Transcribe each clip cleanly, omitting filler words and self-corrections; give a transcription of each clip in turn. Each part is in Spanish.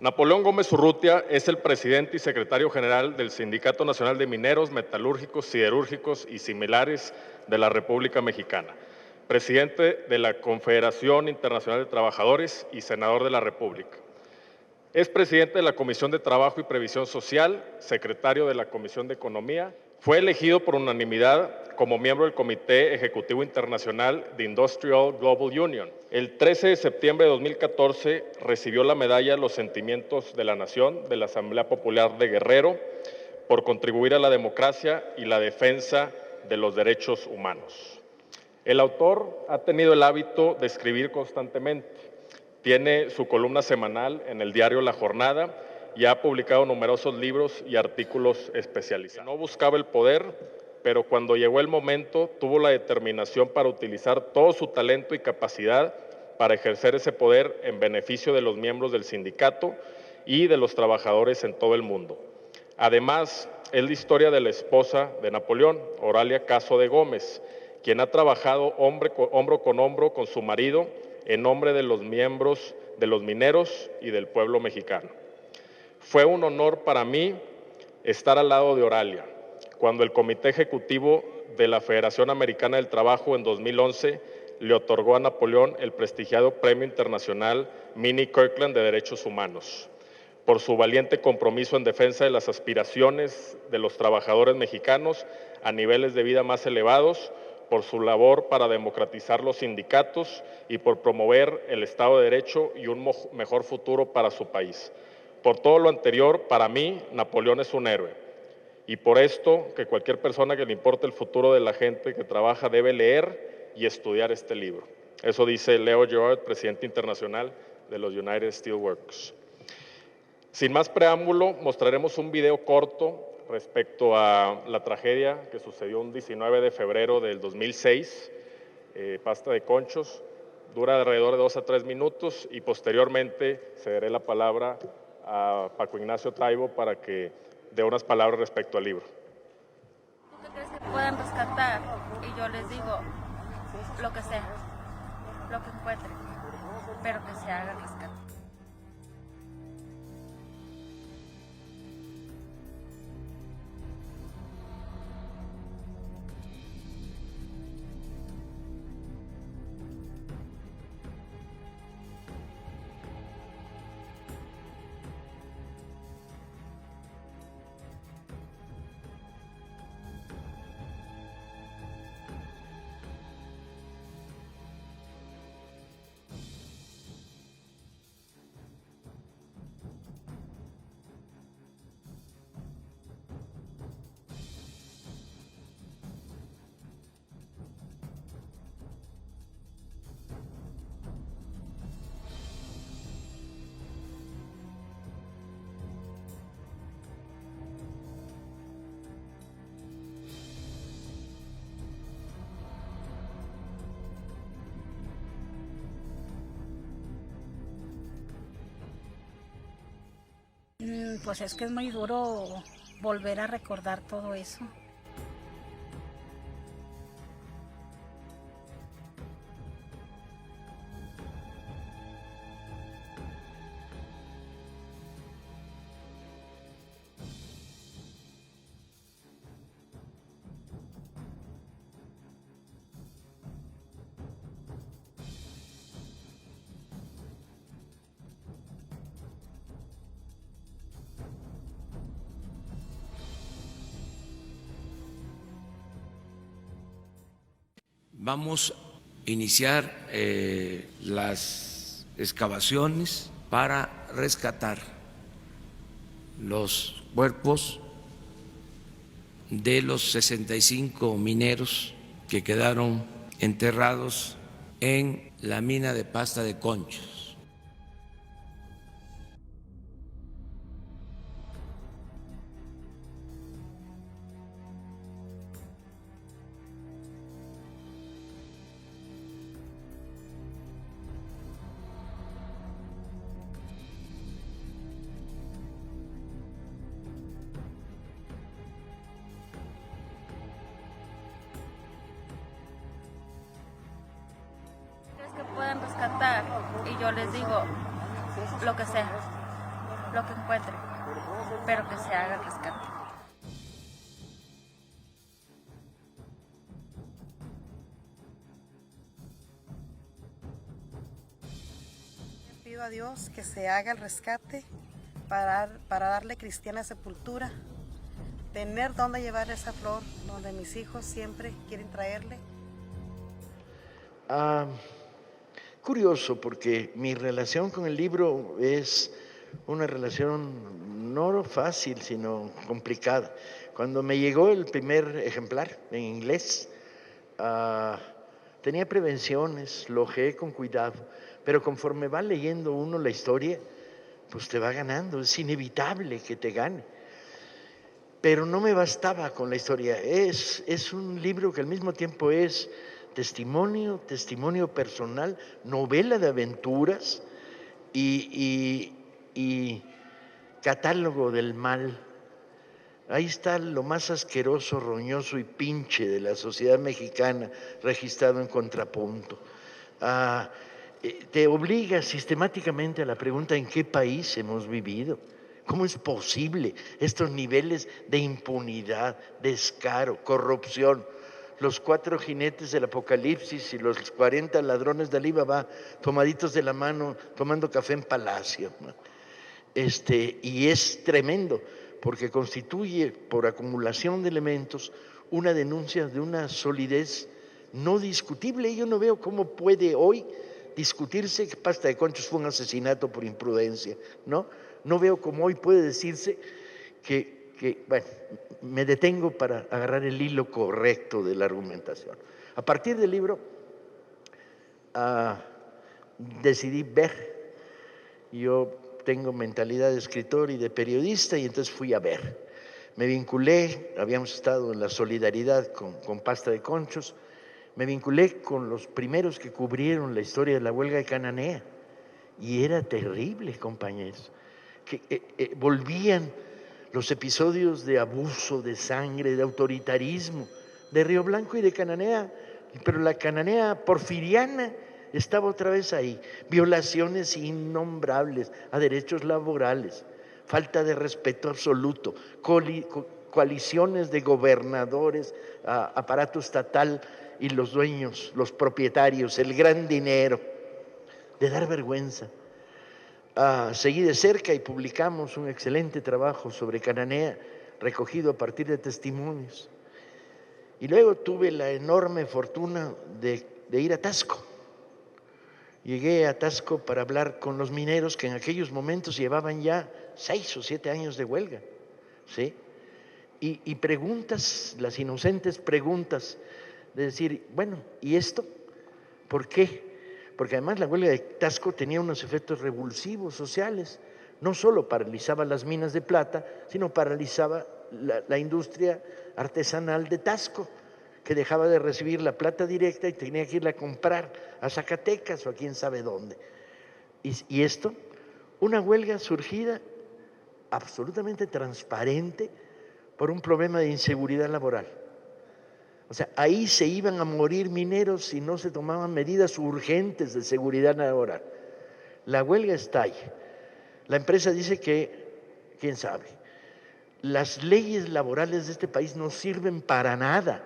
Napoleón Gómez Urrutia es el presidente y secretario general del Sindicato Nacional de Mineros, Metalúrgicos, Siderúrgicos y Similares de la República Mexicana, presidente de la Confederación Internacional de Trabajadores y senador de la República. Es presidente de la Comisión de Trabajo y Previsión Social, secretario de la Comisión de Economía. Fue elegido por unanimidad como miembro del Comité Ejecutivo Internacional de Industrial Global Union. El 13 de septiembre de 2014 recibió la medalla Los Sentimientos de la Nación de la Asamblea Popular de Guerrero por contribuir a la democracia y la defensa de los derechos humanos. El autor ha tenido el hábito de escribir constantemente. Tiene su columna semanal en el diario La Jornada y ha publicado numerosos libros y artículos especializados. No buscaba el poder, pero cuando llegó el momento tuvo la determinación para utilizar todo su talento y capacidad para ejercer ese poder en beneficio de los miembros del sindicato y de los trabajadores en todo el mundo. Además, es la historia de la esposa de Napoleón, Oralia Caso de Gómez, quien ha trabajado hombro con hombro con su marido en nombre de los miembros de los mineros y del pueblo mexicano. Fue un honor para mí estar al lado de Oralia, cuando el Comité Ejecutivo de la Federación Americana del Trabajo en 2011 le otorgó a Napoleón el prestigiado Premio Internacional Minnie Kirkland de Derechos Humanos, por su valiente compromiso en defensa de las aspiraciones de los trabajadores mexicanos a niveles de vida más elevados, por su labor para democratizar los sindicatos y por promover el Estado de Derecho y un mejor futuro para su país. Por todo lo anterior, para mí, Napoleón es un héroe. Y por esto, que cualquier persona que le importe el futuro de la gente que trabaja debe leer y estudiar este libro. Eso dice Leo Gerard, presidente internacional de los United Steelworkers. Sin más preámbulo, mostraremos un video corto respecto a la tragedia que sucedió un 19 de febrero del 2006, pasta de conchos. Dura alrededor de 2 a 3 minutos y posteriormente cederé la palabra a Paco Ignacio Taibo para que dé unas palabras respecto al libro. ¿Tú qué crees que puedan rescatar? Y yo les digo, lo que sea, lo que encuentren, pero que se haga rescate. Pues es que es muy duro volver a recordar todo eso. Vamos a iniciar las excavaciones para rescatar los cuerpos de los 65 mineros que quedaron enterrados en la mina de Pasta de Conchos. ¿Crees que puedan rescatar? Y yo les digo, lo que sea, lo que encuentre, pero que se haga el rescate. Pido a Dios que se haga el rescate para darle cristiana sepultura, tener dónde llevar esa flor, donde mis hijos siempre quieren traerle. Curioso, porque mi relación con el libro es una relación no fácil, sino complicada. Cuando me llegó el primer ejemplar en inglés, tenía prevenciones, lo ojeé con cuidado, pero conforme va leyendo uno la historia, pues te va ganando, es inevitable que te gane. Pero no me bastaba con la historia, es un libro que al mismo tiempo es testimonio personal, novela de aventuras y catálogo del mal. Ahí está lo más asqueroso, roñoso y pinche de la sociedad mexicana registrado en contrapunto. Te obliga sistemáticamente a la pregunta: ¿en qué país hemos vivido? ¿Cómo es posible estos niveles de impunidad, descaro, corrupción? Los 4 jinetes del Apocalipsis y los 40 ladrones de Alibaba tomaditos de la mano, tomando café en Palacio. Y es tremendo, porque constituye, por acumulación de elementos, una denuncia de una solidez no discutible. Yo no veo cómo puede hoy discutirse que Pasta de Conchos fue un asesinato por imprudencia, ¿no? No veo cómo hoy puede decirse bueno, me detengo para agarrar el hilo correcto de la argumentación. A partir del libro decidí ver. Yo tengo mentalidad de escritor y de periodista, y entonces fui a ver. Me vinculé, habíamos estado en la solidaridad con Pasta de Conchos, me vinculé con los primeros que cubrieron la historia de la huelga de Cananea, y era terrible, compañeros, que volvían los episodios de abuso, de sangre, de autoritarismo, de Río Blanco y de Cananea, pero la Cananea porfiriana estaba otra vez ahí. Violaciones innombrables a derechos laborales, falta de respeto absoluto, coaliciones de gobernadores, aparato estatal y los dueños, los propietarios, el gran dinero, de dar vergüenza. Seguí de cerca y publicamos un excelente trabajo sobre Cananea, recogido a partir de testimonios. Y luego tuve la enorme fortuna de ir a Taxco. Llegué a Taxco para hablar con los mineros que en aquellos momentos llevaban ya 6 o 7 años de huelga, ¿sí? Y preguntas, las inocentes preguntas de decir, bueno, ¿y esto? ¿Por qué? Porque además la huelga de Taxco tenía unos efectos revulsivos sociales. No solo paralizaba las minas de plata, sino paralizaba la industria artesanal de Taxco, que dejaba de recibir la plata directa y tenía que irla a comprar a Zacatecas o a quién sabe dónde. Y esto, una huelga surgida absolutamente transparente por un problema de inseguridad laboral. O sea, ahí se iban a morir mineros si no se tomaban medidas urgentes de seguridad laboral. La huelga estalla. La empresa dice que, quién sabe, las leyes laborales de este país no sirven para nada,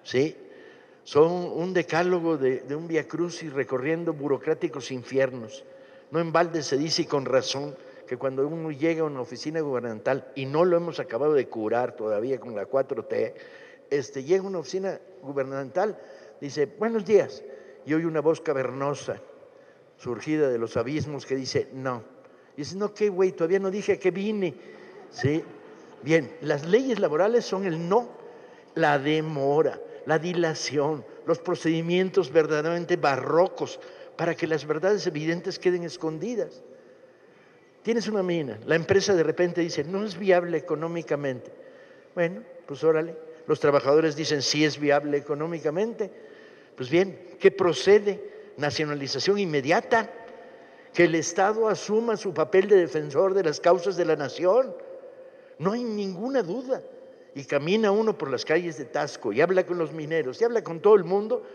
¿sí? Son un decálogo de un viacrucis recorriendo burocráticos infiernos. No en balde se dice, y con razón, que cuando uno llega a una oficina gubernamental, y no lo hemos acabado de curar todavía con la 4T, llega a una oficina gubernamental, dice, buenos días, y oye una voz cavernosa, surgida de los abismos, que dice, no. Y dice, no, ¿qué güey? Todavía no dije a qué vine. ¿Sí? Bien, las leyes laborales son el no, la demora, la dilación, los procedimientos verdaderamente barrocos para que las verdades evidentes queden escondidas. Tienes una mina, la empresa de repente dice, no es viable económicamente. Bueno, pues órale. Los trabajadores dicen, sí es viable económicamente. Pues bien, ¿qué procede? Nacionalización inmediata, que el Estado asuma su papel de defensor de las causas de la nación. No hay ninguna duda. Y camina uno por las calles de Taxco y habla con los mineros y habla con todo el mundo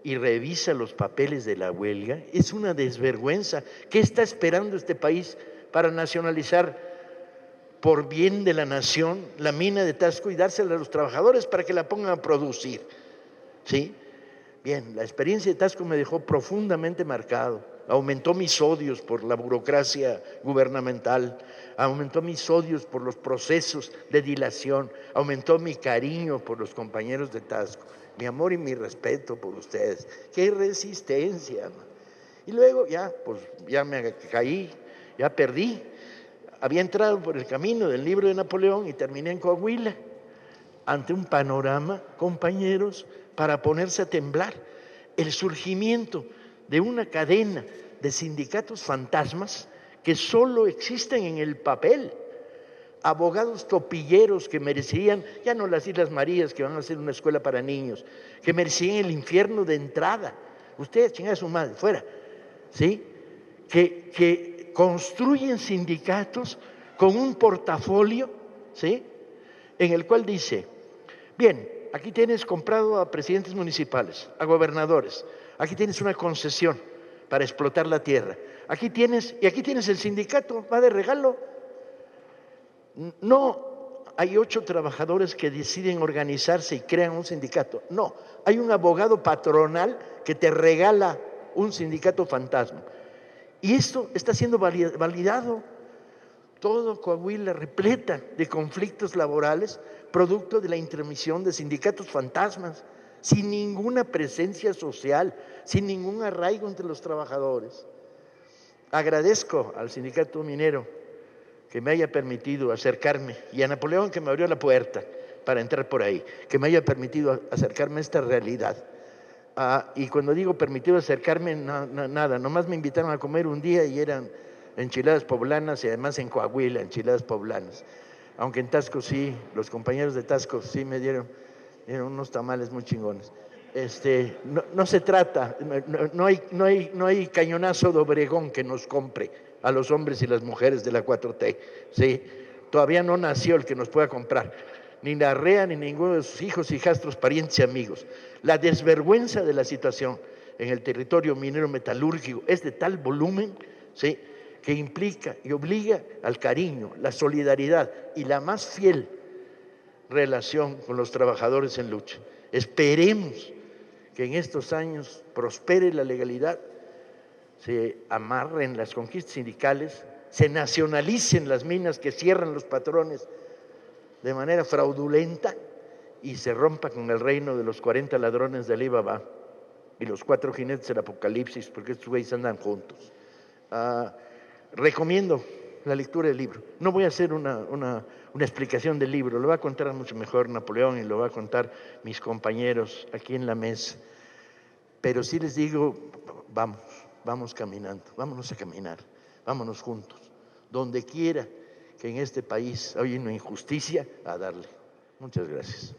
y revisa los papeles de la huelga. Es una desvergüenza. ¿Qué está esperando este país para nacionalizar por bien de la nación la mina de Taxco y dársela a los trabajadores para que la pongan a producir. ¿Sí? Bien, la experiencia de Taxco me dejó profundamente marcado. Aumentó mis odios por la burocracia gubernamental, aumentó mis odios por los procesos de dilación, aumentó mi cariño por los compañeros de Taxco, mi amor y mi respeto por ustedes. ¡Qué resistencia! Y luego ya me caí, ya perdí. Había entrado por el camino del libro de Napoleón y terminé en Coahuila, ante un panorama, compañeros, para ponerse a temblar. El surgimiento de una cadena de sindicatos fantasmas que solo existen en el papel. Abogados topilleros que merecerían, ya no las Islas Marías que van a ser una escuela para niños, que merecían el infierno de entrada. Ustedes, chingada su madre, fuera. ¿Sí? Que construyen sindicatos con un portafolio, ¿sí?, en el cual dice, bien, aquí tienes comprado a presidentes municipales, a gobernadores, aquí tienes una concesión para explotar la tierra, aquí tienes el sindicato, va de regalo. No hay 8 trabajadores que deciden organizarse y crean un sindicato, no, hay un abogado patronal que te regala un sindicato fantasma. Y esto está siendo validado. Todo Coahuila repleta de conflictos laborales producto de la intromisión de sindicatos fantasmas, sin ninguna presencia social, sin ningún arraigo entre los trabajadores. Agradezco al sindicato minero que me haya permitido acercarme, y a Napoleón que me abrió la puerta para entrar por ahí, que me haya permitido acercarme a esta realidad. Y cuando digo permitido acercarme, nada, nomás me invitaron a comer un día y eran enchiladas poblanas, y además en Coahuila, enchiladas poblanas. Aunque en Taxco sí, los compañeros de Taxco sí me dieron unos tamales muy chingones. No se trata, no hay cañonazo de Obregón que nos compre a los hombres y las mujeres de la 4T, ¿sí? Todavía no nació el que nos pueda comprar, ni la REA, ni ninguno de sus hijos, hijastros, parientes y amigos. La desvergüenza de la situación en el territorio minero metalúrgico es de tal volumen, ¿sí?, que implica y obliga al cariño, la solidaridad y la más fiel relación con los trabajadores en lucha. Esperemos que en estos años prospere la legalidad, se amarren las conquistas sindicales, se nacionalicen las minas que cierran los patrones de manera fraudulenta y se rompa con el reino de los 40 ladrones de Alibaba y los 4 jinetes del apocalipsis, porque estos güeyes andan juntos. Recomiendo la lectura del libro. No voy a hacer una explicación del libro, lo va a contar mucho mejor Napoleón y lo va a contar mis compañeros aquí en la mesa. Pero sí les digo, vamos caminando, vámonos a caminar, vámonos juntos. Donde quiera que en este país hay una injusticia, a darle. Muchas gracias.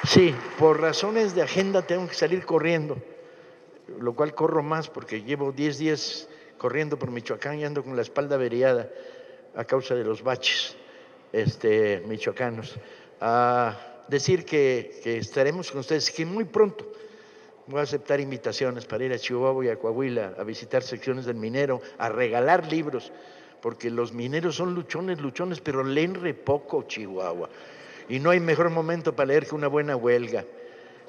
Sí, por razones de agenda tengo que salir corriendo, lo cual corro más porque llevo 10 días corriendo por Michoacán y ando con la espalda averiada a causa de los baches michoacanos. Decir que estaremos con ustedes, que muy pronto voy a aceptar invitaciones para ir a Chihuahua y a Coahuila a visitar secciones del minero, a regalar libros, porque los mineros son luchones, pero leen re poco, Chihuahua. Y no hay mejor momento para leer que una buena huelga.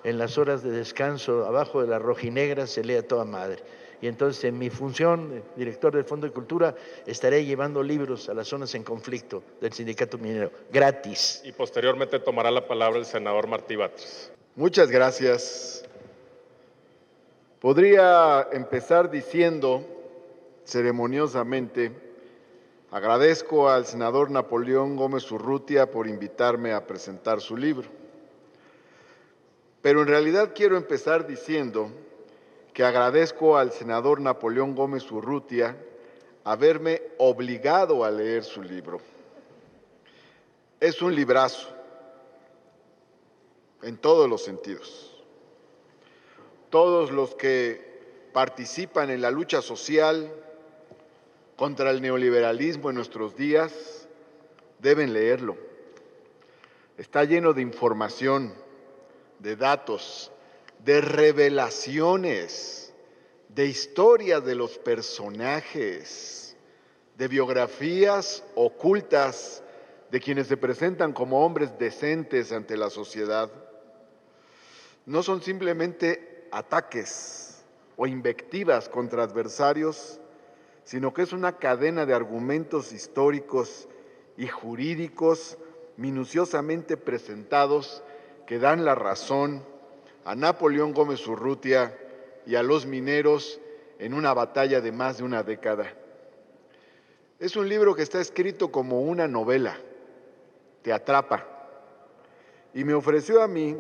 En las horas de descanso, abajo de la rojinegra, se lee a toda madre. Y entonces, en mi función, director del Fondo de Cultura, estaré llevando libros a las zonas en conflicto del sindicato minero, gratis. Y posteriormente tomará la palabra el senador Martí Batres. Muchas gracias. Podría empezar diciendo ceremoniosamente: agradezco al senador Napoleón Gómez Urrutia por invitarme a presentar su libro. Pero en realidad quiero empezar diciendo que agradezco al senador Napoleón Gómez Urrutia haberme obligado a leer su libro. Es un librazo, en todos los sentidos. Todos los que participan en la lucha social contra el neoliberalismo en nuestros días deben leerlo. Está lleno de información, de datos, de revelaciones, de historias de los personajes, de biografías ocultas de quienes se presentan como hombres decentes ante la sociedad. No son simplemente ataques o invectivas contra adversarios, sino que es una cadena de argumentos históricos y jurídicos minuciosamente presentados que dan la razón a Napoleón Gómez Urrutia y a los mineros en una batalla de más de una década. Es un libro que está escrito como una novela, te atrapa, y me ofreció a mí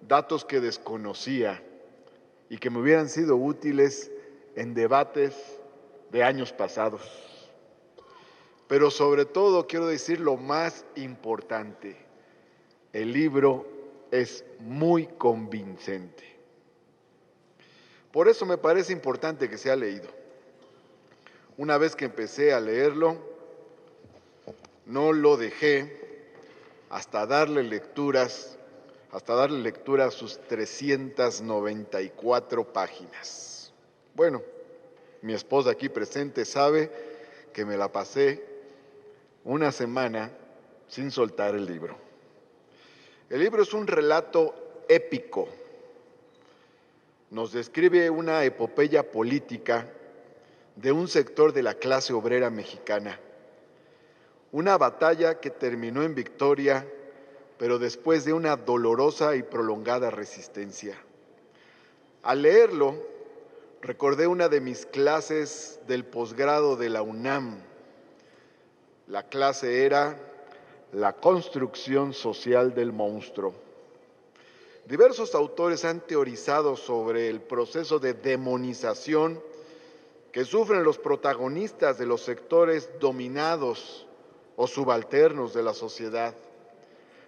datos que desconocía y que me hubieran sido útiles en debates de años pasados. Pero sobre todo quiero decir lo más importante, el libro es muy convincente. Por eso me parece importante que sea leído. Una vez que empecé a leerlo, no lo dejé hasta darle lectura a sus 394 páginas. Bueno, mi esposa aquí presente sabe que me la pasé una semana sin soltar el libro. El libro es un relato épico. Nos describe una epopeya política de un sector de la clase obrera mexicana. Una batalla que terminó en victoria, pero después de una dolorosa y prolongada resistencia. Al leerlo, recordé una de mis clases del posgrado de la UNAM. La clase era La construcción social del monstruo. Diversos autores han teorizado sobre el proceso de demonización que sufren los protagonistas de los sectores dominados o subalternos de la sociedad.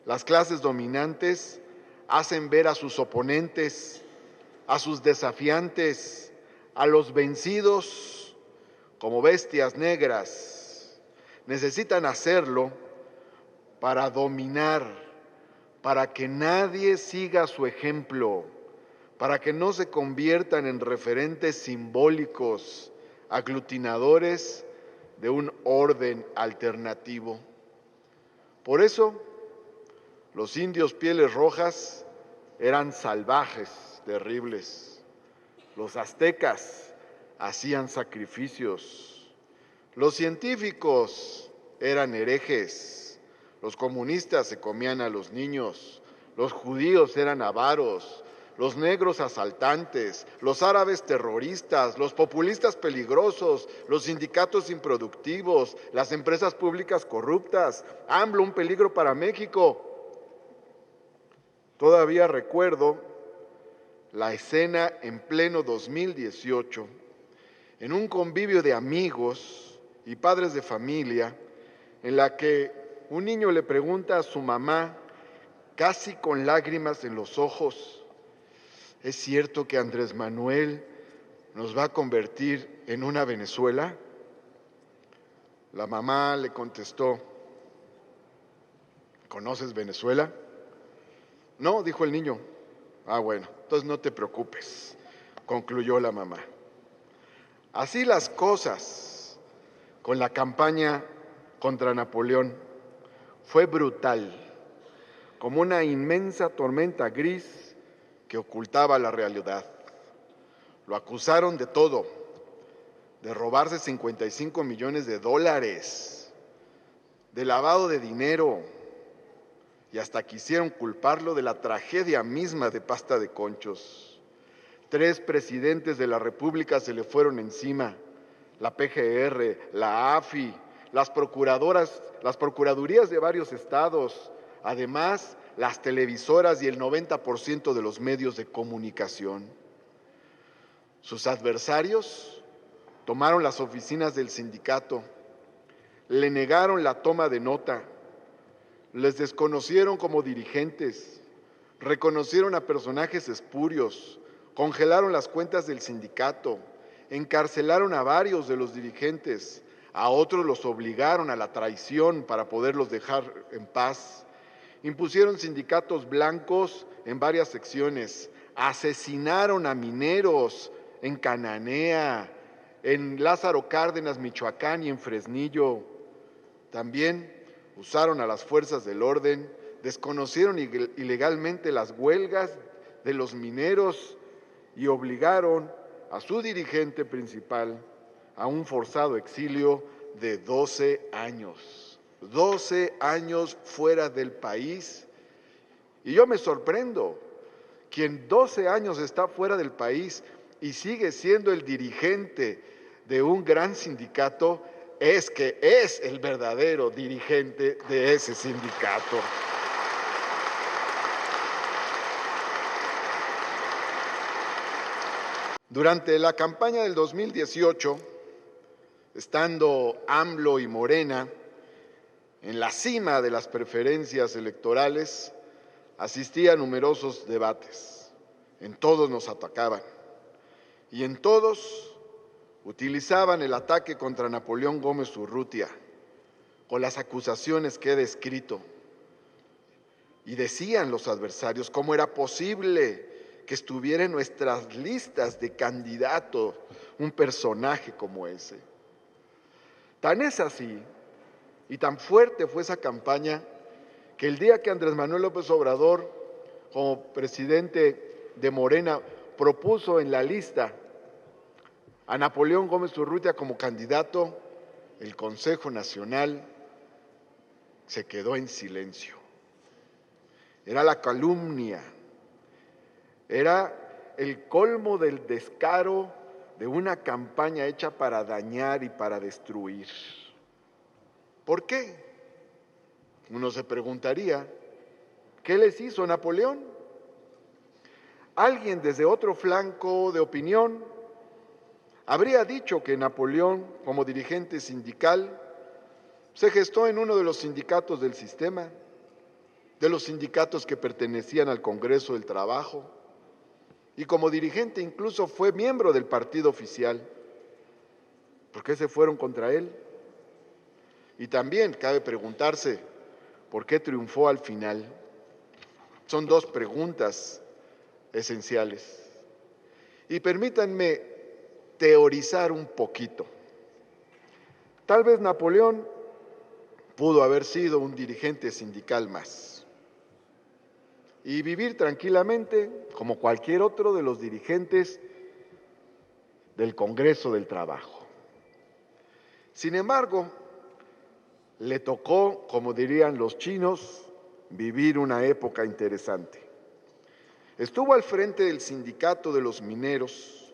Las clases dominantes hacen ver a sus oponentes, a sus desafiantes, a los vencidos como bestias negras. Necesitan hacerlo para dominar, para que nadie siga su ejemplo, para que no se conviertan en referentes simbólicos, aglutinadores de un orden alternativo. Por eso, los indios pieles rojas eran salvajes, terribles. Los aztecas hacían sacrificios. Los científicos eran herejes. Los comunistas se comían a los niños. Los judíos eran avaros. Los negros asaltantes. Los árabes terroristas. Los populistas peligrosos. Los sindicatos improductivos. Las empresas públicas corruptas. AMLO, un peligro para México. Todavía recuerdo la escena en pleno 2018, en un convivio de amigos y padres de familia, en la que un niño le pregunta a su mamá, casi con lágrimas en los ojos, ¿es cierto que Andrés Manuel nos va a convertir en una Venezuela? La mamá le contestó, ¿conoces Venezuela? No, dijo el niño. Ah, bueno, entonces no te preocupes, concluyó la mamá. Así las cosas con la campaña contra Napoleón. Fue brutal, como una inmensa tormenta gris que ocultaba la realidad. Lo acusaron de todo, de robarse 55 millones de dólares, de lavado de dinero, y hasta quisieron culparlo de la tragedia misma de Pasta de Conchos. 3 presidentes de la República se le fueron encima, la PGR, la AFI, las procuradurías de varios estados, además las televisoras y el 90% de los medios de comunicación. Sus adversarios tomaron las oficinas del sindicato, le negaron la toma de nota, les desconocieron como dirigentes, reconocieron a personajes espurios, congelaron las cuentas del sindicato, encarcelaron a varios de los dirigentes, a otros los obligaron a la traición para poderlos dejar en paz. Impusieron sindicatos blancos en varias secciones, asesinaron a mineros en Cananea, en Lázaro Cárdenas, Michoacán y en Fresnillo. También usaron a las fuerzas del orden, desconocieron ilegalmente las huelgas de los mineros y obligaron a su dirigente principal a un forzado exilio de 12 años. 12 años fuera del país. Y yo me sorprendo, quien 12 años está fuera del país y sigue siendo el dirigente de un gran sindicato, es que es el verdadero dirigente de ese sindicato. Durante la campaña del 2018, estando AMLO y Morena en la cima de las preferencias electorales, asistí a numerosos debates. En todos nos atacaban y en todos utilizaban el ataque contra Napoleón Gómez Urrutia con las acusaciones que he descrito. Y decían los adversarios cómo era posible que estuviera en nuestras listas de candidatos un personaje como ese. Tan es así y tan fuerte fue esa campaña que el día que Andrés Manuel López Obrador, como presidente de Morena, propuso en la lista a Napoleón Gómez Urrutia como candidato, el Consejo Nacional se quedó en silencio. Era la calumnia, era el colmo del descaro de una campaña hecha para dañar y para destruir. ¿Por qué? Uno se preguntaría, ¿qué les hizo Napoleón? Alguien desde otro flanco de opinión habría dicho que Napoleón, como dirigente sindical, se gestó en uno de los sindicatos del sistema, de los sindicatos que pertenecían al Congreso del Trabajo, y como dirigente incluso fue miembro del partido oficial. ¿Por qué se fueron contra él? Y también cabe preguntarse, ¿por qué triunfó al final? Son dos preguntas esenciales. Y permítanme teorizar un poquito. Tal vez Napoleón pudo haber sido un dirigente sindical más y vivir tranquilamente como cualquier otro de los dirigentes del Congreso del Trabajo. Sin embargo, le tocó, como dirían los chinos, vivir una época interesante. Estuvo al frente del sindicato de los mineros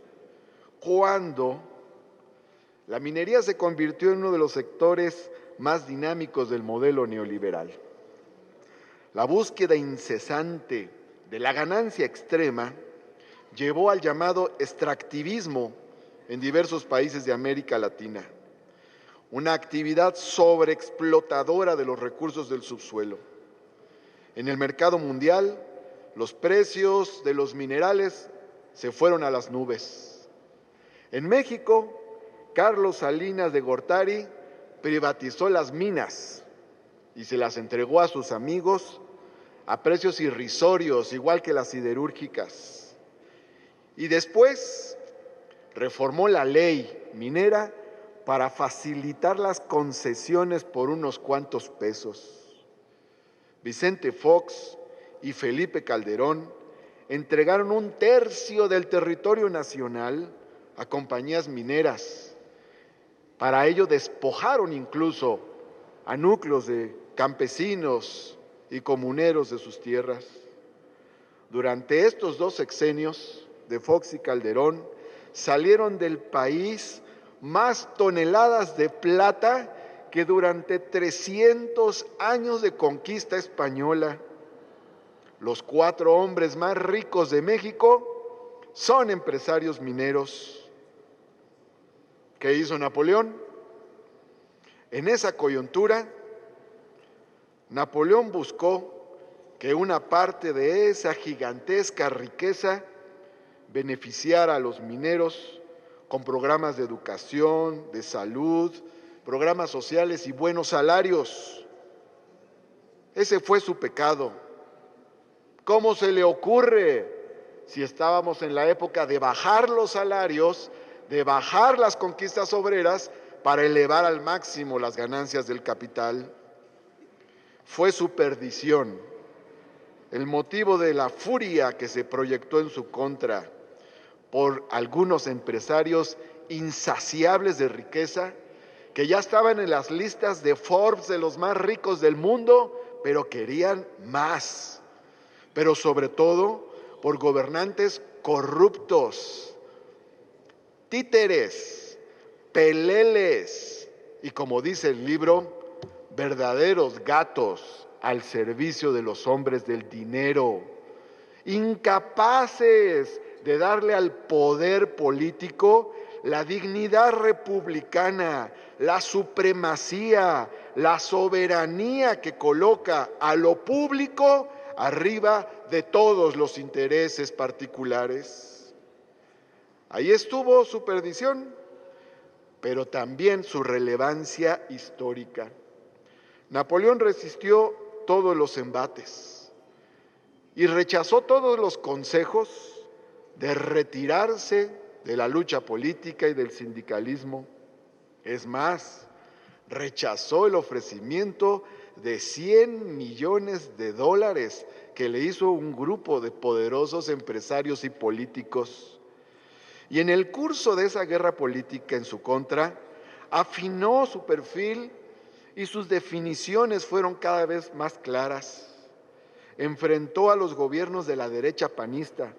cuando la minería se convirtió en uno de los sectores más dinámicos del modelo neoliberal. La búsqueda incesante de la ganancia extrema llevó al llamado extractivismo en diversos países de América Latina, una actividad sobreexplotadora de los recursos del subsuelo. En el mercado mundial, los precios de los minerales se fueron a las nubes. En México, Carlos Salinas de Gortari privatizó las minas y se las entregó a sus amigos a precios irrisorios, igual que las siderúrgicas. Y después reformó la ley minera para facilitar las concesiones por unos cuantos pesos. Vicente Fox y Felipe Calderón entregaron 1/3 del territorio nacional a compañías mineras. Para ello despojaron incluso a núcleos de campesinos y comuneros de sus tierras. Durante estos 2 sexenios de Fox y Calderón salieron del país más toneladas de plata que durante 300 años de conquista española. Los 4 hombres más ricos de México son empresarios mineros. ¿Qué hizo Napoleón? En esa coyuntura, Napoleón buscó que una parte de esa gigantesca riqueza beneficiara a los mineros con programas de educación, de salud, programas sociales y buenos salarios. Ese fue su pecado. ¿Cómo se le ocurre si estábamos en la época de bajar los salarios, de bajar las conquistas obreras para elevar al máximo las ganancias del capital. Fue su perdición el motivo de la furia que se proyectó en su contra por algunos empresarios insaciables de riqueza que ya estaban en las listas de Forbes de los más ricos del mundo, pero querían más. Pero sobre todo por gobernantes corruptos, títeres, peleles y, como dice el libro, verdaderos gatos al servicio de los hombres del dinero, incapaces de darle al poder político la dignidad republicana, la supremacía, la soberanía que coloca a lo público arriba de todos los intereses particulares. Ahí estuvo su perdición, pero también su relevancia histórica. Napoleón resistió todos los embates y rechazó todos los consejos de retirarse de la lucha política y del sindicalismo. Es más, rechazó el ofrecimiento de $100 millones que le hizo un grupo de poderosos empresarios y políticos. Y en el curso de esa guerra política en su contra, afinó su perfil y sus definiciones fueron cada vez más claras. Enfrentó a los gobiernos de la derecha panista,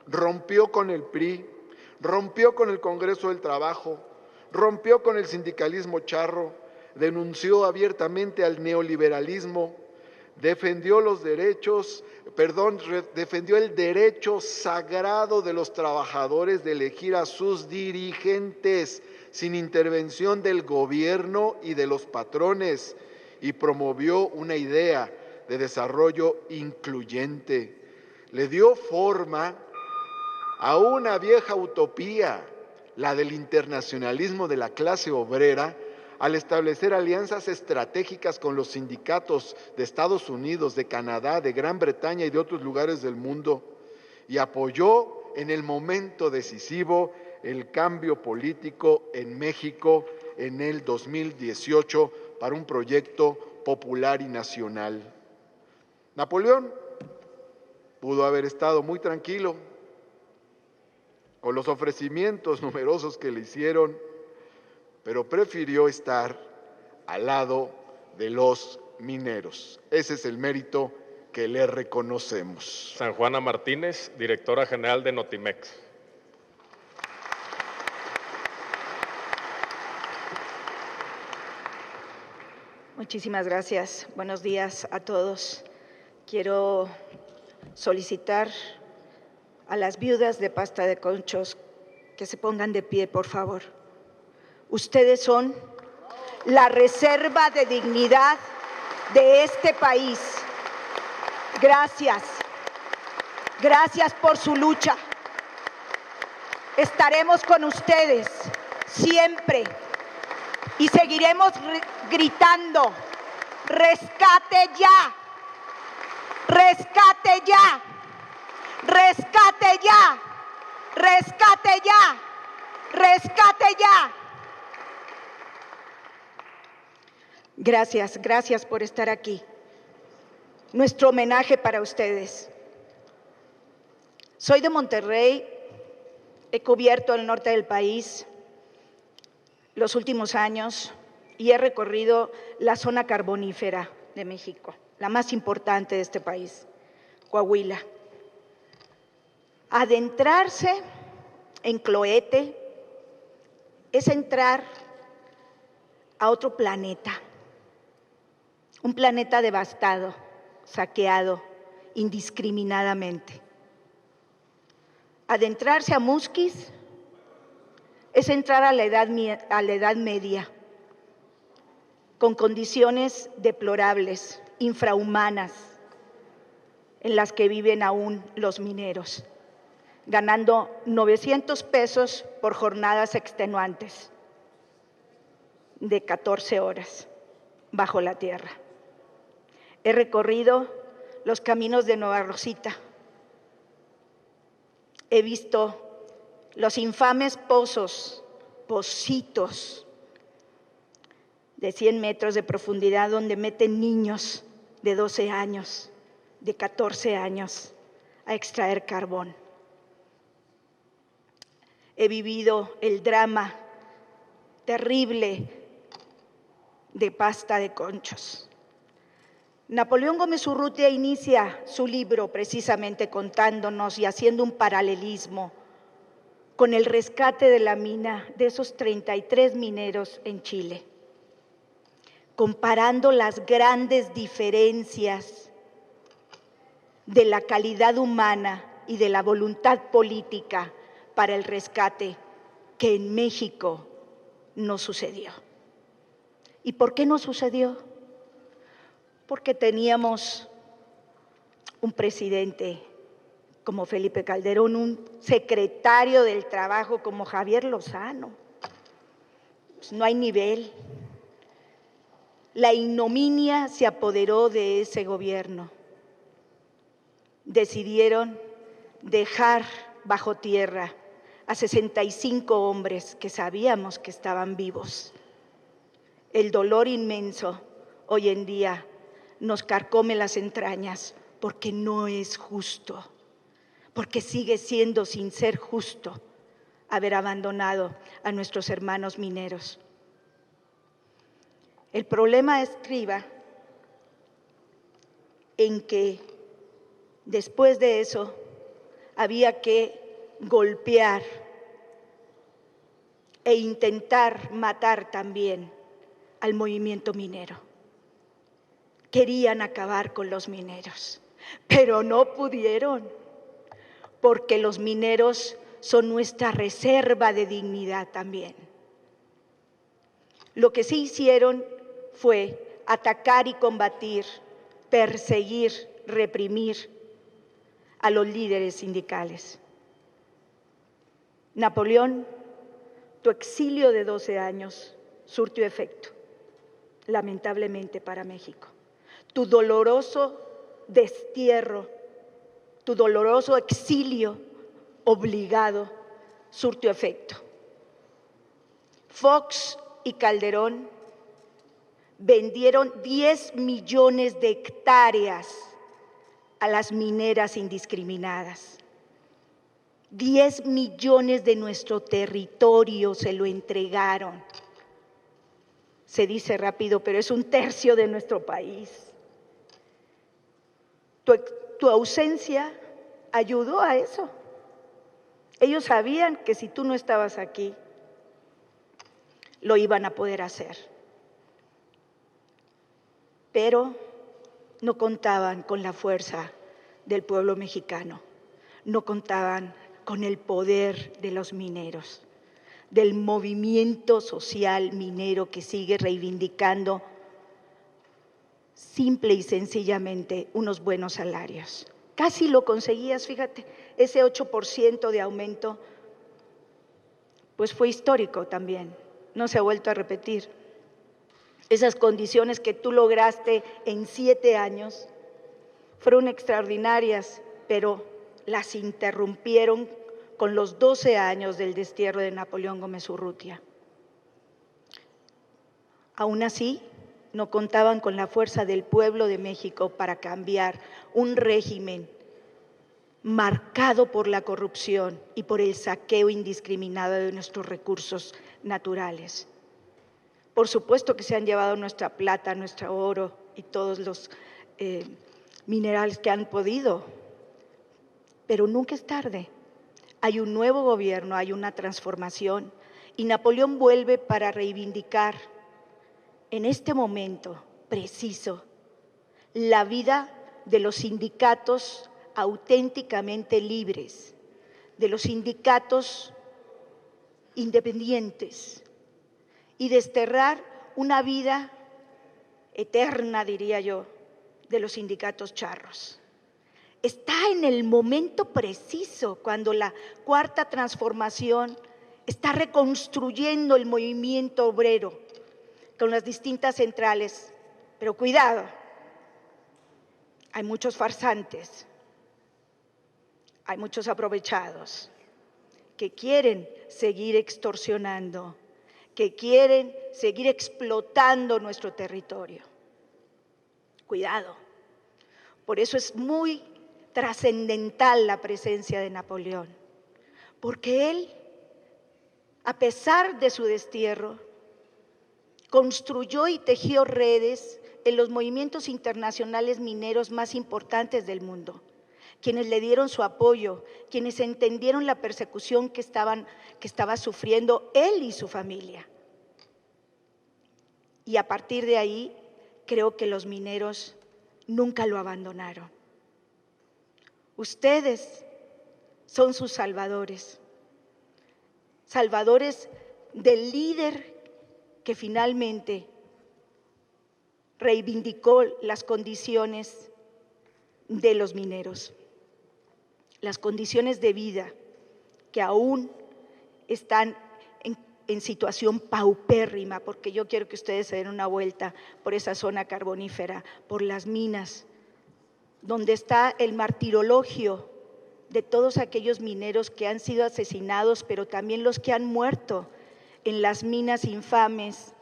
rompió con el PRI, rompió con el Congreso del Trabajo, rompió con el sindicalismo charro, denunció abiertamente al neoliberalismo, defendió el derecho sagrado de los trabajadores de elegir a sus dirigentes sin intervención del gobierno y de los patrones, y promovió una idea de desarrollo incluyente. Le dio forma a una vieja utopía, la del internacionalismo de la clase obrera, al establecer alianzas estratégicas con los sindicatos de Estados Unidos, de Canadá, de Gran Bretaña y de otros lugares del mundo, y apoyó en el momento decisivo el cambio político en México en el 2018 para un proyecto popular y nacional. Napoleón pudo haber estado muy tranquilo con los ofrecimientos numerosos que le hicieron, pero prefirió estar al lado de los mineros. Ese es el mérito que le reconocemos. San Juana Martínez, directora general de Notimex. Muchísimas gracias. Buenos días a todos. Quiero solicitar a las viudas de Pasta de Conchos que se pongan de pie, por favor. Ustedes son la reserva de dignidad de este país. Gracias. Gracias por su lucha. Estaremos con ustedes siempre y seguiremos gritando: ¡rescate ya! ¡Rescate ya! ¡Rescate ya! ¡Rescate ya! ¡Rescate ya! Gracias, gracias por estar aquí. Nuestro homenaje para ustedes. Soy de Monterrey, he cubierto el norte del país los últimos años y he recorrido la zona carbonífera de México, la más importante de este país, Coahuila. Adentrarse en Cloete es entrar a otro planeta, un planeta devastado, saqueado indiscriminadamente. Adentrarse a Musquis es entrar a la Edad Media, con condiciones deplorables, infrahumanas, en las que viven aún los mineros, ganando 900 pesos por jornadas extenuantes de 14 horas bajo la tierra. He recorrido los caminos de Nueva Rosita, He visto los infames pocitos de 100 metros de profundidad donde meten niños de 12 años, de 14 años a extraer carbón. He vivido el drama terrible de Pasta de Conchos. Napoleón Gómez Urrutia inicia su libro precisamente contándonos y haciendo un paralelismo con el rescate de la mina de esos 33 mineros en Chile, comparando las grandes diferencias de la calidad humana y de la voluntad política para el rescate que en México no sucedió. ¿Y por qué no sucedió? Porque teníamos un presidente como Felipe Calderón, un secretario del Trabajo como Javier Lozano. Pues no hay nivel. La ignominia se apoderó de ese gobierno. Decidieron dejar bajo tierra a 65 hombres que sabíamos que estaban vivos. El dolor inmenso hoy en día nos carcome las entrañas porque no es justo, porque sigue siendo sin ser justo haber abandonado a nuestros hermanos mineros. El problema estriba en que después de eso había que golpear e intentar matar también al movimiento minero. Querían acabar con los mineros, pero no pudieron, porque los mineros son nuestra reserva de dignidad también. Lo que sí hicieron fue atacar y combatir, perseguir, reprimir a los líderes sindicales. Napoleón, tu exilio de 12 años surtió efecto, lamentablemente para México. Tu doloroso destierro, tu doloroso exilio obligado surtió efecto. Fox y Calderón vendieron 10 millones de hectáreas a las mineras indiscriminadas. 10 millones de nuestro territorio se lo entregaron. Se dice rápido, pero es 1/3 de nuestro país. Tu ausencia ayudó a eso. Ellos sabían que si tú no estabas aquí, lo iban a poder hacer. Pero no contaban con la fuerza del pueblo mexicano, no contaban con el poder de los mineros, del movimiento social minero que sigue reivindicando simple y sencillamente unos buenos salarios. Casi lo conseguías, fíjate, ese 8% de aumento, pues fue histórico también, no se ha vuelto a repetir. Esas condiciones que tú lograste en 7 años fueron extraordinarias, pero las interrumpieron con los 12 años del destierro de Napoleón Gómez Urrutia. Aún así, no contaban con la fuerza del pueblo de México para cambiar un régimen marcado por la corrupción y por el saqueo indiscriminado de nuestros recursos naturales. Por supuesto que se han llevado nuestra plata, nuestro oro y todos los minerales que han podido, pero nunca es tarde. Hay un nuevo gobierno, hay una transformación y Napoleón vuelve para reivindicar en este momento preciso la vida de los sindicatos auténticamente libres, de los sindicatos independientes y desterrar una vida eterna, diría yo, de los sindicatos charros. Está en el momento preciso cuando la Cuarta Transformación está reconstruyendo el movimiento obrero con las distintas centrales, pero cuidado, hay muchos farsantes, hay muchos aprovechados que quieren seguir extorsionando, que quieren seguir explotando nuestro territorio. Cuidado. Por eso es muy trascendental la presencia de Napoleón, porque él, a pesar de su destierro, construyó y tejió redes en los movimientos internacionales mineros más importantes del mundo, quienes le dieron su apoyo, quienes entendieron la persecución que estaba sufriendo él y su familia. Y a partir de ahí, creo que los mineros nunca lo abandonaron. Ustedes son sus salvadores, salvadores del líder que finalmente reivindicó las condiciones de los mineros, las condiciones de vida que aún están en situación paupérrima, porque yo quiero que ustedes se den una vuelta por esa zona carbonífera, por las minas, donde está el martirologio de todos aquellos mineros que han sido asesinados, pero también los que han muerto en las minas infames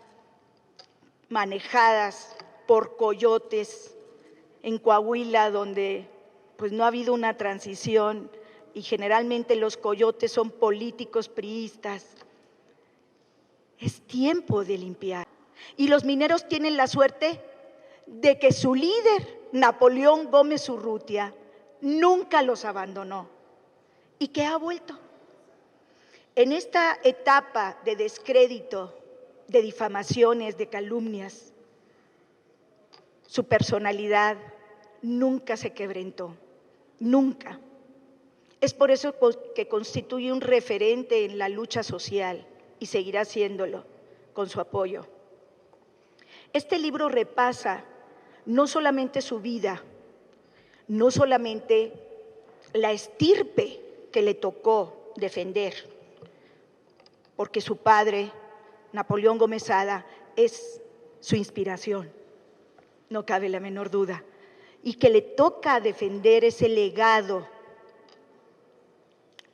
manejadas por coyotes en Coahuila, donde pues no ha habido una transición y generalmente los coyotes son políticos priistas. Es tiempo de limpiar. Y los mineros tienen la suerte de que su líder, Napoleón Gómez Urrutia, nunca los abandonó y que ha vuelto. En esta etapa de descrédito, de difamaciones, de calumnias, su personalidad nunca se quebrantó, nunca. Es por eso que constituye un referente en la lucha social y seguirá haciéndolo con su apoyo. Este libro repasa no solamente su vida, no solamente la estirpe que le tocó defender, porque su padre, Napoleón Gómez Sada, es su inspiración, no cabe la menor duda, y que le toca defender ese legado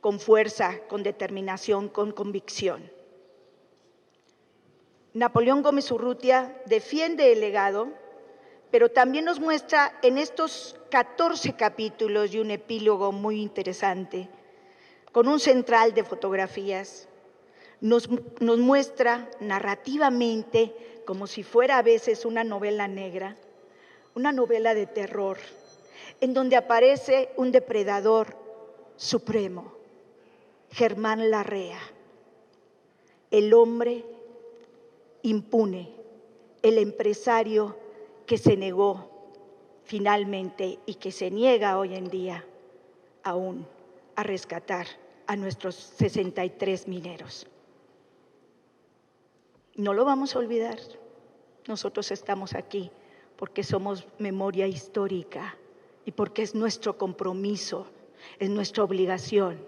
con fuerza, con determinación, con convicción. Napoleón Gómez Urrutia defiende el legado, pero también nos muestra en estos 14 capítulos y un epílogo muy interesante, con un central de fotografías, nos muestra narrativamente, como si fuera a veces una novela negra, una novela de terror, en donde aparece un depredador supremo, Germán Larrea, el hombre impune, el empresario que se negó finalmente y que se niega hoy en día aún a rescatar a nuestros 63 mineros. No lo vamos a olvidar. Nosotros estamos aquí porque somos memoria histórica y porque es nuestro compromiso, es nuestra obligación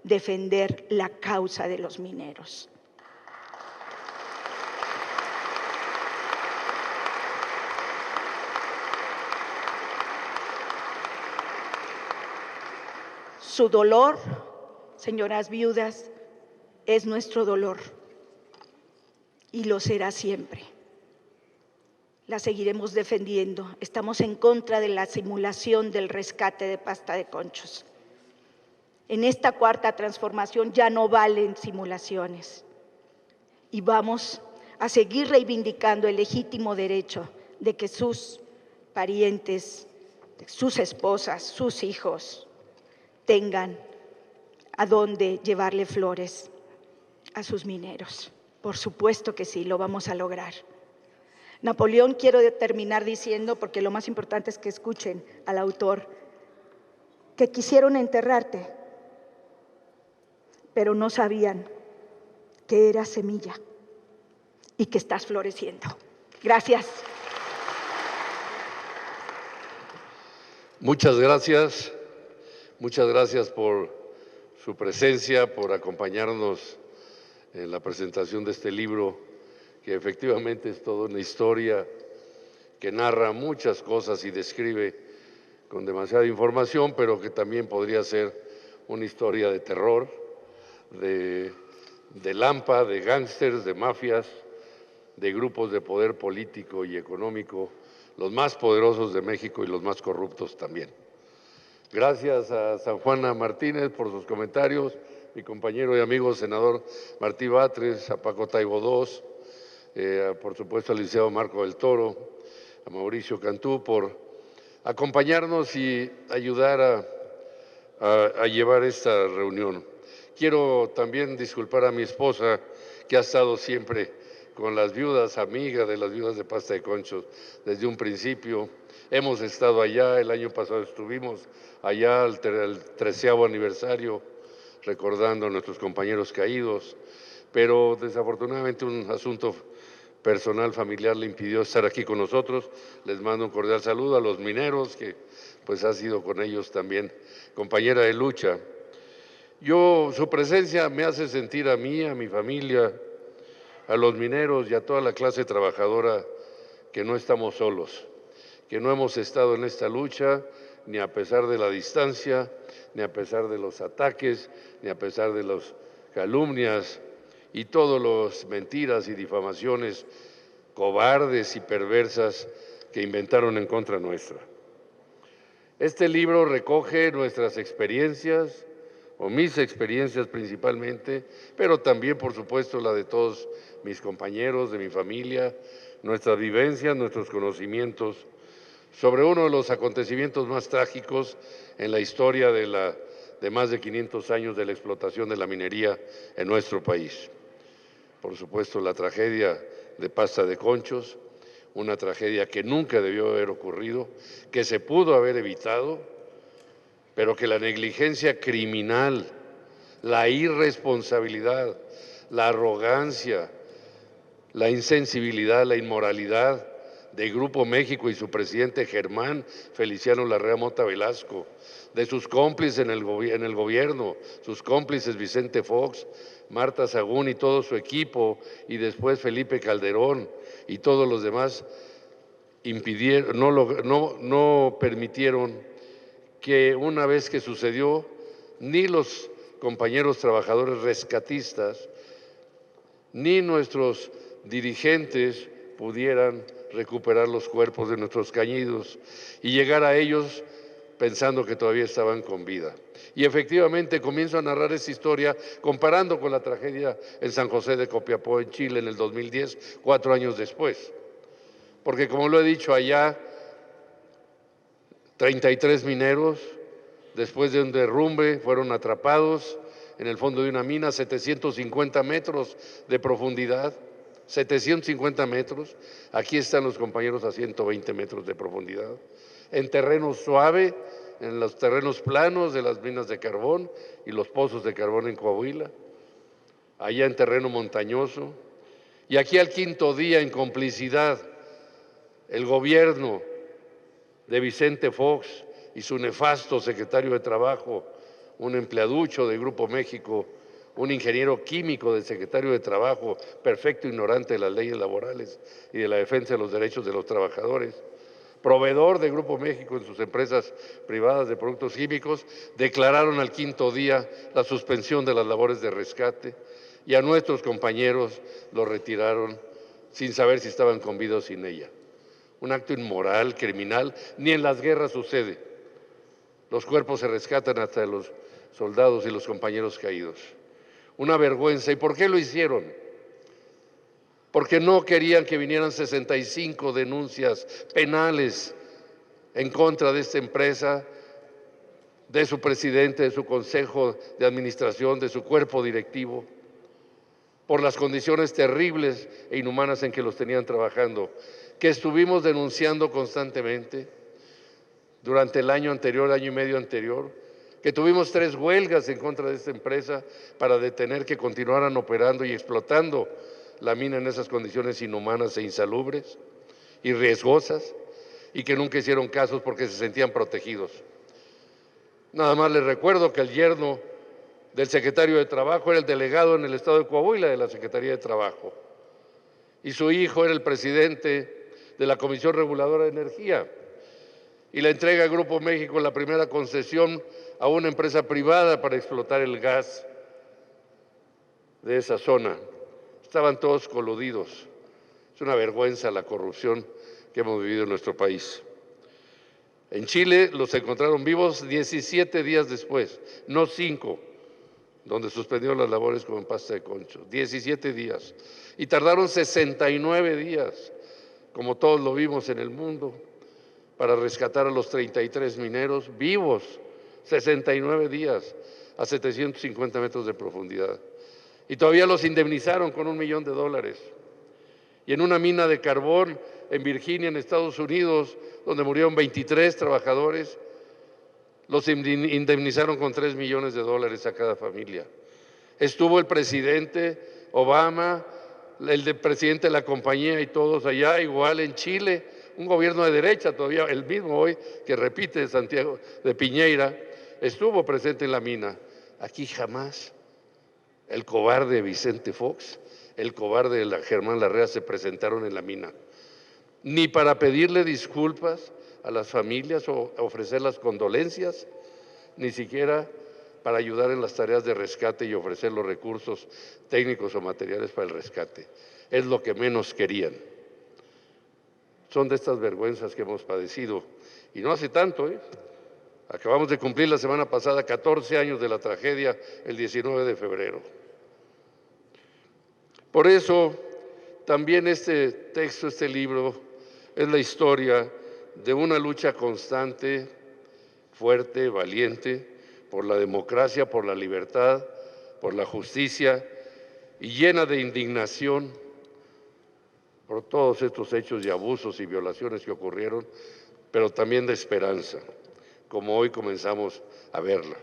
defender la causa de los mineros. Su dolor, señoras viudas, es nuestro dolor y lo será siempre. La seguiremos defendiendo. Estamos en contra de la simulación del rescate de Pasta de Conchos. En esta cuarta transformación ya no valen simulaciones y vamos a seguir reivindicando el legítimo derecho de que sus parientes, sus esposas, sus hijos tengan a dónde llevarle flores a sus mineros. Por supuesto que sí, lo vamos a lograr. Napoleón, quiero terminar diciendo, porque lo más importante es que escuchen al autor, que quisieron enterrarte, pero no sabían que eras semilla y que estás floreciendo. Gracias. Muchas gracias. Muchas gracias por su presencia, por acompañarnos en la presentación de este libro, que efectivamente es toda una historia que narra muchas cosas y describe con demasiada información, pero que también podría ser una historia de terror, de lampa, de gángsters, de mafias, de grupos de poder político y económico, los más poderosos de México y los más corruptos también. Gracias a San Juana Martínez por sus comentarios, mi compañero y amigo senador Martí Batres, a Paco Taibo II, por supuesto al licenciado Marco del Toro, a Mauricio Cantú por acompañarnos y ayudar a llevar esta reunión. Quiero también disculpar a mi esposa, que ha estado siempre con las viudas, amiga de las viudas de Pasta de Conchos desde un principio. Hemos estado allá, el año pasado estuvimos allá al 13º aniversario, recordando a nuestros compañeros caídos, pero desafortunadamente un asunto personal, familiar, le impidió estar aquí con nosotros. Les mando un cordial saludo a los mineros, que pues ha sido con ellos también compañera de lucha. Su presencia me hace sentir a mí, a mi familia, a los mineros y a toda la clase trabajadora que no estamos solos, que no hemos estado en esta lucha ni a pesar de la distancia, ni a pesar de los ataques, ni a pesar de las calumnias y todas las mentiras y difamaciones cobardes y perversas que inventaron en contra nuestra. Este libro recoge nuestras experiencias, o mis experiencias principalmente, pero también, por supuesto, la de todos mis compañeros, de mi familia, nuestras vivencias, nuestros conocimientos sobre uno de los acontecimientos más trágicos en la historia de más de 500 años de la explotación de la minería en nuestro país. Por supuesto, la tragedia de Pasta de Conchos, una tragedia que nunca debió haber ocurrido, que se pudo haber evitado, pero que la negligencia criminal, la irresponsabilidad, la arrogancia, la insensibilidad, la inmoralidad de Grupo México y su presidente Germán Feliciano Larrea Mota Velasco, de sus cómplices en el gobierno, sus cómplices Vicente Fox, Marta Sagún y todo su equipo, y después Felipe Calderón y todos los demás, no permitieron que una vez que sucedió, ni los compañeros trabajadores rescatistas, ni nuestros dirigentes pudieran recuperar los cuerpos de nuestros caídos y llegar a ellos pensando que todavía estaban con vida. Y efectivamente comienzo a narrar esta historia comparando con la tragedia en San José de Copiapó, en Chile, en el 2010, 4 años después. Porque como lo he dicho allá, 33 mineros, después de un derrumbe, fueron atrapados en el fondo de una mina, 750 metros de profundidad, 750 metros. Aquí están los compañeros a 120 metros de profundidad. En terreno suave, en los terrenos planos de las minas de carbón y los pozos de carbón en Coahuila. Allá en terreno montañoso. Y aquí al 5.º día, en complicidad, el gobierno de Vicente Fox y su nefasto secretario de Trabajo, un empleaducho de Grupo México, un ingeniero químico del secretario de Trabajo, perfecto ignorante de las leyes laborales y de la defensa de los derechos de los trabajadores, proveedor de Grupo México en sus empresas privadas de productos químicos, declararon al 5.º día la suspensión de las labores de rescate y a nuestros compañeros los retiraron sin saber si estaban con vida o sin ella. Un acto inmoral, criminal, ni en las guerras sucede. Los cuerpos se rescatan hasta de los soldados y los compañeros caídos. Una vergüenza. ¿Y por qué lo hicieron? Porque no querían que vinieran 65 denuncias penales en contra de esta empresa, de su presidente, de su consejo de administración, de su cuerpo directivo, por las condiciones terribles e inhumanas en que los tenían trabajando, que estuvimos denunciando constantemente durante el año anterior, año y medio anterior, que tuvimos 3 huelgas en contra de esta empresa para detener que continuaran operando y explotando la mina en esas condiciones inhumanas e insalubres y riesgosas, y que nunca hicieron casos porque se sentían protegidos. Nada más les recuerdo que el yerno del secretario de Trabajo era el delegado en el estado de Coahuila de la Secretaría de Trabajo, y su hijo era el presidente de la Comisión Reguladora de Energía, y la entrega a Grupo México la primera concesión a una empresa privada para explotar el gas de esa zona. Estaban todos coludidos. Es una vergüenza la corrupción que hemos vivido en nuestro país. En Chile los encontraron vivos 17 días después, no 5, donde suspendieron las labores como en Pasta de Concho. 17 días. Y tardaron 69 días, como todos lo vimos en el mundo, para rescatar a los 33 mineros vivos. 69 días a 750 metros de profundidad. Y todavía los indemnizaron con $1 millón. Y en una mina de carbón en Virginia, en Estados Unidos, donde murieron 23 trabajadores, los indemnizaron con $3 millones a cada familia. Estuvo el presidente Obama, el presidente de la compañía y todos allá, igual en Chile, un gobierno de derecha todavía, el mismo hoy que repite Santiago de Piñeira, estuvo presente en la mina. Aquí jamás. El cobarde Vicente Fox, el cobarde Germán Larrea se presentaron en la mina, ni para pedirle disculpas a las familias o ofrecer las condolencias, ni siquiera para ayudar en las tareas de rescate y ofrecer los recursos técnicos o materiales para el rescate. Es lo que menos querían. Son de estas vergüenzas que hemos padecido, y no hace tanto, Acabamos de cumplir la semana pasada 14 años de la tragedia, el 19 de febrero. Por eso, también este texto, este libro, es la historia de una lucha constante, fuerte, valiente, por la democracia, por la libertad, por la justicia, y llena de indignación por todos estos hechos y abusos y violaciones que ocurrieron, pero también de esperanza, como hoy comenzamos a verla.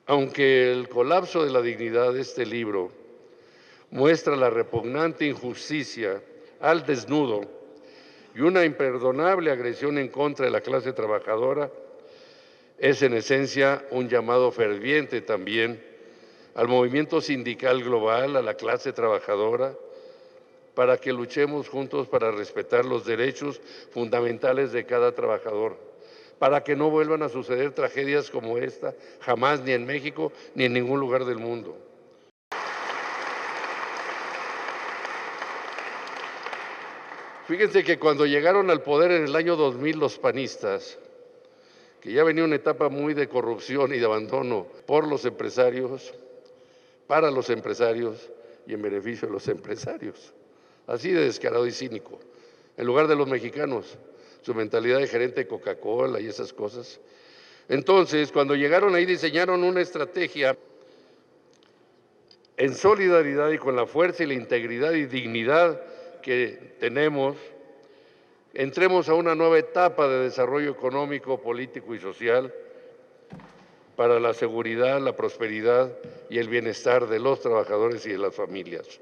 Aunque el colapso de la dignidad de este libro muestra la repugnante injusticia al desnudo y una imperdonable agresión en contra de la clase trabajadora, es en esencia un llamado ferviente también al movimiento sindical global, a la clase trabajadora, para que luchemos juntos para respetar los derechos fundamentales de cada trabajador, para que no vuelvan a suceder tragedias como esta, jamás, ni en México, ni en ningún lugar del mundo. Fíjense que cuando llegaron al poder en el año 2000 los panistas, que ya venía una etapa muy de corrupción y de abandono por los empresarios, para los empresarios y en beneficio de los empresarios, así de descarado y cínico, en lugar de los mexicanos, su mentalidad de gerente de Coca-Cola y esas cosas. Entonces, cuando llegaron ahí, diseñaron una estrategia en solidaridad y con la fuerza y la integridad y dignidad que tenemos, entremos a una nueva etapa de desarrollo económico, político y social para la seguridad, la prosperidad y el bienestar de los trabajadores y de las familias.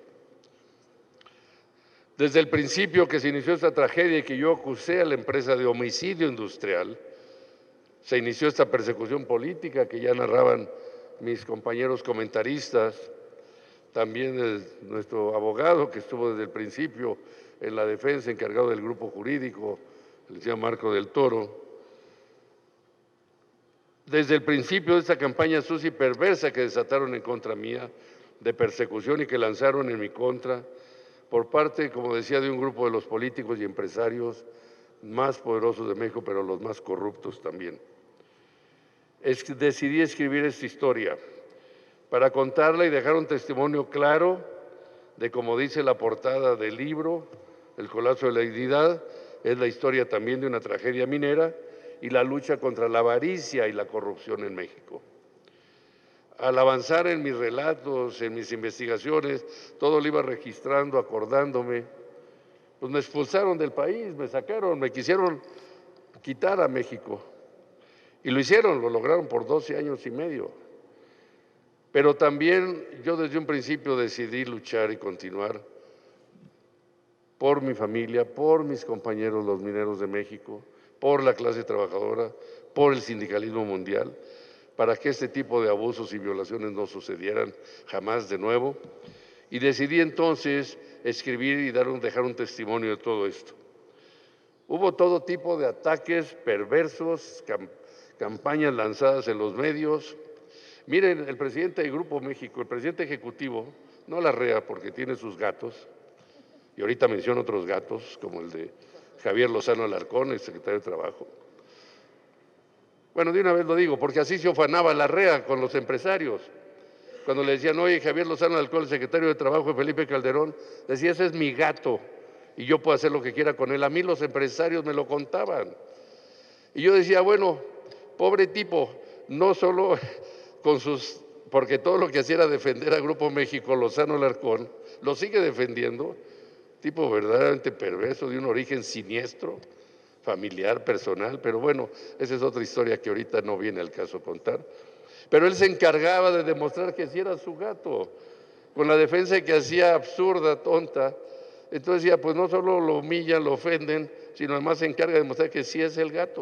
Desde el principio que se inició esta tragedia y que yo acusé a la empresa de homicidio industrial, se inició esta persecución política que ya narraban mis compañeros comentaristas, también nuestro abogado que estuvo desde el principio en la defensa, encargado del grupo jurídico, el licenciado Marco del Toro. Desde el principio de esta campaña sucia y perversa que desataron en contra mía, de persecución y que lanzaron en mi contra, por parte, como decía, de un grupo de los políticos y empresarios más poderosos de México, pero los más corruptos también. Decidí escribir esta historia para contarla y dejar un testimonio claro de, como dice la portada del libro, El colapso de la dignidad, es la historia también de una tragedia minera y la lucha contra la avaricia y la corrupción en México. Al avanzar en mis relatos, en mis investigaciones, todo lo iba registrando, acordándome, pues me expulsaron del país, me sacaron, me quisieron quitar a México. Y lo hicieron, lo lograron por 12 años y medio. Pero también yo desde un principio decidí luchar y continuar por mi familia, por mis compañeros los mineros de México, por la clase trabajadora, por el sindicalismo mundial, para que este tipo de abusos y violaciones no sucedieran jamás de nuevo. Y decidí entonces escribir y dejar un testimonio de todo esto. Hubo todo tipo de ataques perversos, campañas lanzadas en los medios. Miren, el presidente del Grupo México, el presidente ejecutivo, no Larrea porque tiene sus gatos, y ahorita menciono otros gatos, como el de Javier Lozano Alarcón, el secretario de Trabajo. Bueno, de una vez lo digo, porque así se ufanaba Larrea con los empresarios. Cuando le decían, oye, Javier Lozano Alarcón, el secretario de Trabajo de Felipe Calderón, decía, ese es mi gato, y yo puedo hacer lo que quiera con él. A mí los empresarios me lo contaban. Y yo decía, bueno, pobre tipo, no solo con sus, porque todo lo que hacía era defender a Grupo México, Lozano Alarcón, lo sigue defendiendo, tipo verdaderamente perverso, de un origen siniestro, familiar, personal, pero bueno, esa es otra historia que ahorita no viene al caso contar. Pero él se encargaba de demostrar que sí era su gato, con la defensa que hacía absurda, tonta. Entonces decía, pues no solo lo humillan, lo ofenden, sino además se encarga de demostrar que sí es el gato.